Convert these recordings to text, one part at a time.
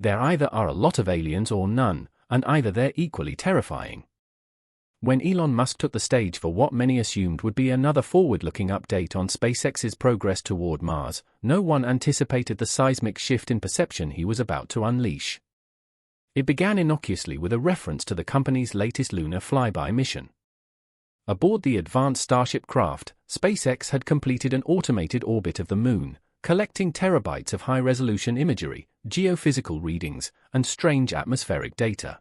There either are a lot of aliens or none, and either they're equally terrifying. When Elon Musk took the stage for what many assumed would be another forward-looking update on SpaceX's progress toward Mars, no one anticipated the seismic shift in perception he was about to unleash. It began innocuously with a reference to the company's latest lunar flyby mission. Aboard the advanced Starship craft, SpaceX had completed an automated orbit of the Moon, collecting terabytes of high-resolution imagery, geophysical readings, and strange atmospheric data.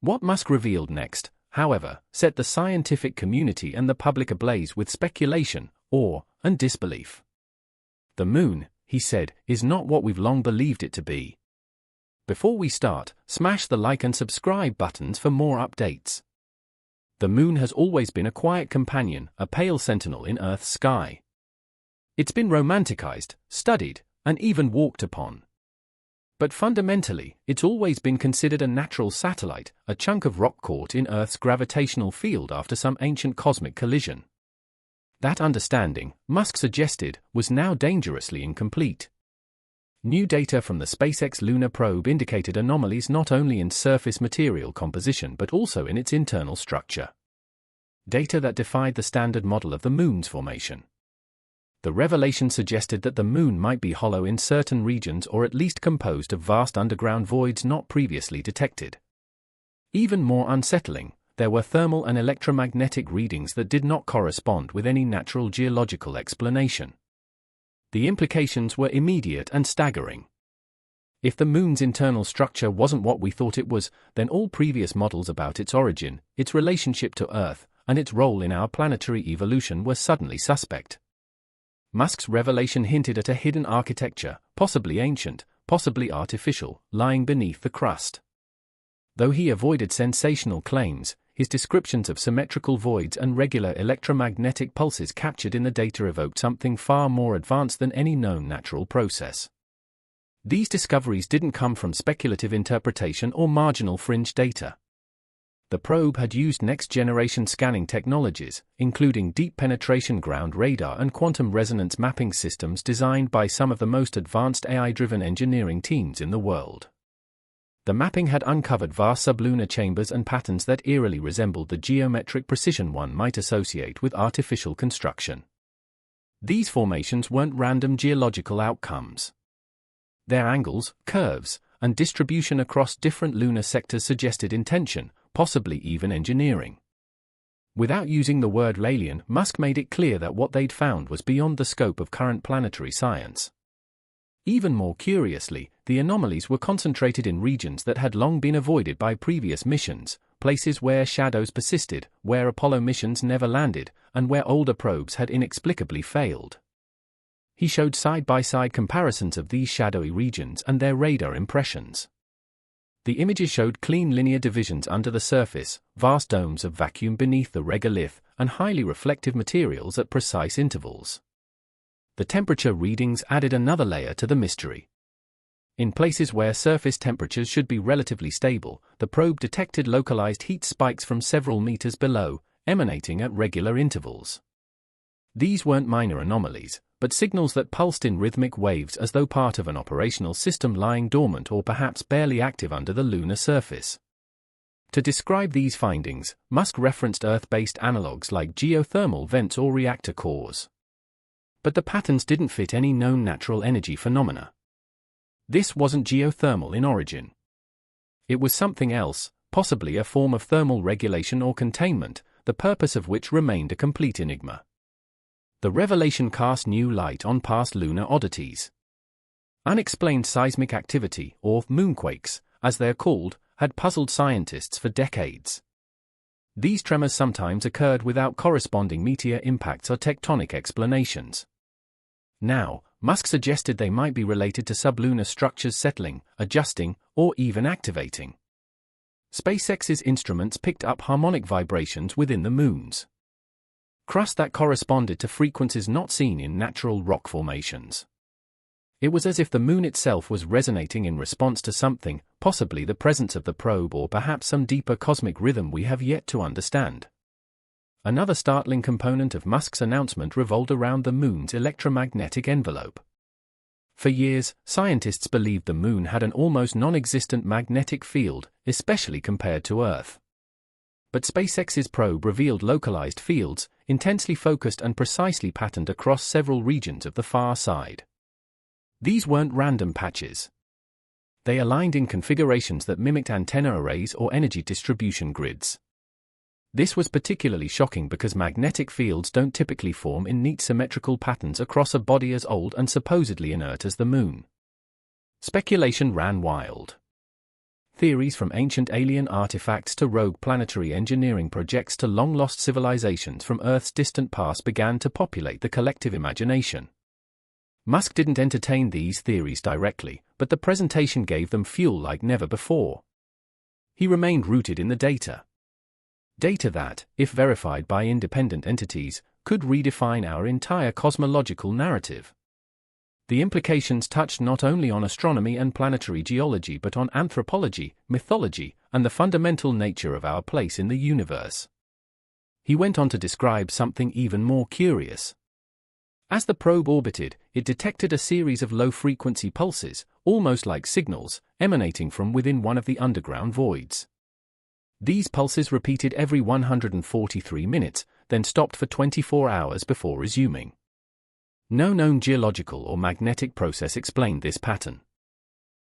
What Musk revealed next, however, set the scientific community and the public ablaze with speculation, awe, and disbelief. The Moon, he said, is not what we've long believed it to be. Before we start, smash the like and subscribe buttons for more updates. The Moon has always been a quiet companion, a pale sentinel in Earth's sky. It's been romanticized, studied, and even walked upon. But fundamentally, it's always been considered a natural satellite, a chunk of rock caught in Earth's gravitational field after some ancient cosmic collision. That understanding, Musk suggested, was now dangerously incomplete. New data from the SpaceX Lunar probe indicated anomalies not only in surface material composition but also in its internal structure. Data that defied the standard model of the Moon's formation. The revelation suggested that the Moon might be hollow in certain regions or at least composed of vast underground voids not previously detected. Even more unsettling, there were thermal and electromagnetic readings that did not correspond with any natural geological explanation. The implications were immediate and staggering. If the Moon's internal structure wasn't what we thought it was, then all previous models about its origin, its relationship to Earth, and its role in our planetary evolution were suddenly suspect. Musk's revelation hinted at a hidden architecture, possibly ancient, possibly artificial, lying beneath the crust. Though he avoided sensational claims, his descriptions of symmetrical voids and regular electromagnetic pulses captured in the data evoked something far more advanced than any known natural process. These discoveries didn't come from speculative interpretation or marginal fringe data. The probe had used next-generation scanning technologies, including deep penetration ground radar and quantum resonance mapping systems designed by some of the most advanced AI-driven engineering teams in the world. The mapping had uncovered vast sublunar chambers and patterns that eerily resembled the geometric precision one might associate with artificial construction. These formations weren't random geological outcomes. Their angles, curves, and distribution across different lunar sectors suggested intention, possibly even engineering. Without using the word alien, Musk made it clear that what they'd found was beyond the scope of current planetary science. Even more curiously, the anomalies were concentrated in regions that had long been avoided by previous missions, places where shadows persisted, where Apollo missions never landed, and where older probes had inexplicably failed. He showed side-by-side comparisons of these shadowy regions and their radar impressions. The images showed clean linear divisions under the surface, vast domes of vacuum beneath the regolith, and highly reflective materials at precise intervals. The temperature readings added another layer to the mystery. In places where surface temperatures should be relatively stable, the probe detected localized heat spikes from several meters below, emanating at regular intervals. These weren't minor anomalies, but signals that pulsed in rhythmic waves as though part of an operational system lying dormant or perhaps barely active under the lunar surface. To describe these findings, Musk referenced Earth-based analogs like geothermal vents or reactor cores. But the patterns didn't fit any known natural energy phenomena. This wasn't geothermal in origin. It was something else, possibly a form of thermal regulation or containment, the purpose of which remained a complete enigma. The revelation cast new light on past lunar oddities. Unexplained seismic activity, or moonquakes, as they are called, had puzzled scientists for decades. These tremors sometimes occurred without corresponding meteor impacts or tectonic explanations. Now, Musk suggested they might be related to sublunar structures settling, adjusting, or even activating. SpaceX's instruments picked up harmonic vibrations within the Moon's crust that corresponded to frequencies not seen in natural rock formations. It was as if the Moon itself was resonating in response to something, possibly the presence of the probe or perhaps some deeper cosmic rhythm we have yet to understand. Another startling component of Musk's announcement revolved around the Moon's electromagnetic envelope. For years, scientists believed the Moon had an almost non-existent magnetic field, especially compared to Earth. But SpaceX's probe revealed localized fields, intensely focused and precisely patterned across several regions of the far side. These weren't random patches. They aligned in configurations that mimicked antenna arrays or energy distribution grids. This was particularly shocking because magnetic fields don't typically form in neat symmetrical patterns across a body as old and supposedly inert as the Moon. Speculation ran wild. Theories from ancient alien artifacts to rogue planetary engineering projects to long-lost civilizations from Earth's distant past began to populate the collective imagination. Musk didn't entertain these theories directly, but the presentation gave them fuel like never before. He remained rooted in the data. Data that, if verified by independent entities, could redefine our entire cosmological narrative. The implications touched not only on astronomy and planetary geology but on anthropology, mythology, and the fundamental nature of our place in the universe. He went on to describe something even more curious. As the probe orbited, it detected a series of low-frequency pulses, almost like signals, emanating from within one of the underground voids. These pulses repeated every 143 minutes, then stopped for 24 hours before resuming. No known geological or magnetic process explained this pattern.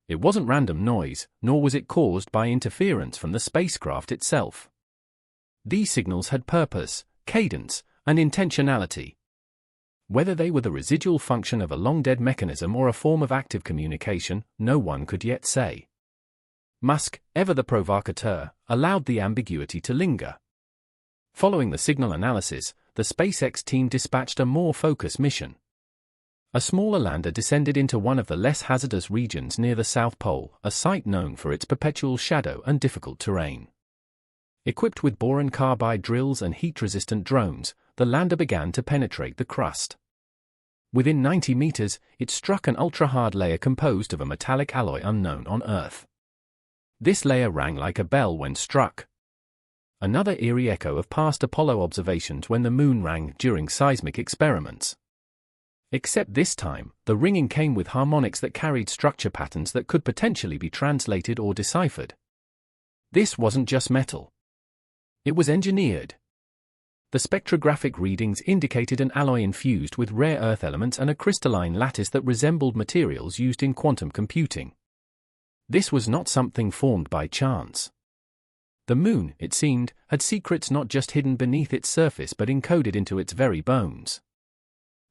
It wasn't random noise, nor was it caused by interference from the spacecraft itself. These signals had purpose, cadence, and intentionality. Whether they were the residual function of a long-dead mechanism or a form of active communication, no one could yet say. Musk, ever the provocateur, allowed the ambiguity to linger. Following the signal analysis, the SpaceX team dispatched a more focused mission. A smaller lander descended into one of the less hazardous regions near the South Pole, a site known for its perpetual shadow and difficult terrain. Equipped with boron carbide drills and heat-resistant drones, the lander began to penetrate the crust. Within 90 meters, it struck an ultra-hard layer composed of a metallic alloy unknown on Earth. This layer rang like a bell when struck. Another eerie echo of past Apollo observations when the Moon rang during seismic experiments. Except this time, the ringing came with harmonics that carried structure patterns that could potentially be translated or deciphered. This wasn't just metal. It was engineered. The spectrographic readings indicated an alloy infused with rare earth elements and a crystalline lattice that resembled materials used in quantum computing. This was not something formed by chance. The Moon, it seemed, had secrets not just hidden beneath its surface but encoded into its very bones.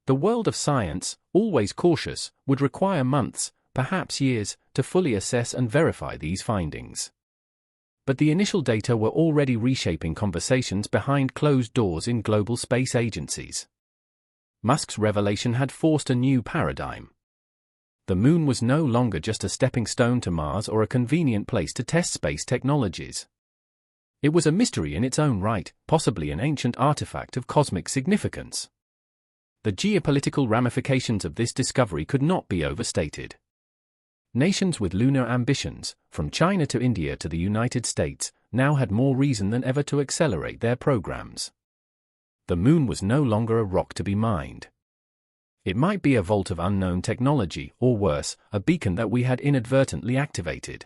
The world of science, always cautious, would require months, perhaps years, to fully assess and verify these findings. But the initial data were already reshaping conversations behind closed doors in global space agencies. Musk's revelation had forced a new paradigm. The Moon was no longer just a stepping stone to Mars or a convenient place to test space technologies. It was a mystery in its own right, possibly an ancient artifact of cosmic significance. The geopolitical ramifications of this discovery could not be overstated. Nations with lunar ambitions, from China to India to the United States, now had more reason than ever to accelerate their programs. The Moon was no longer a rock to be mined. It might be a vault of unknown technology, or worse, a beacon that we had inadvertently activated.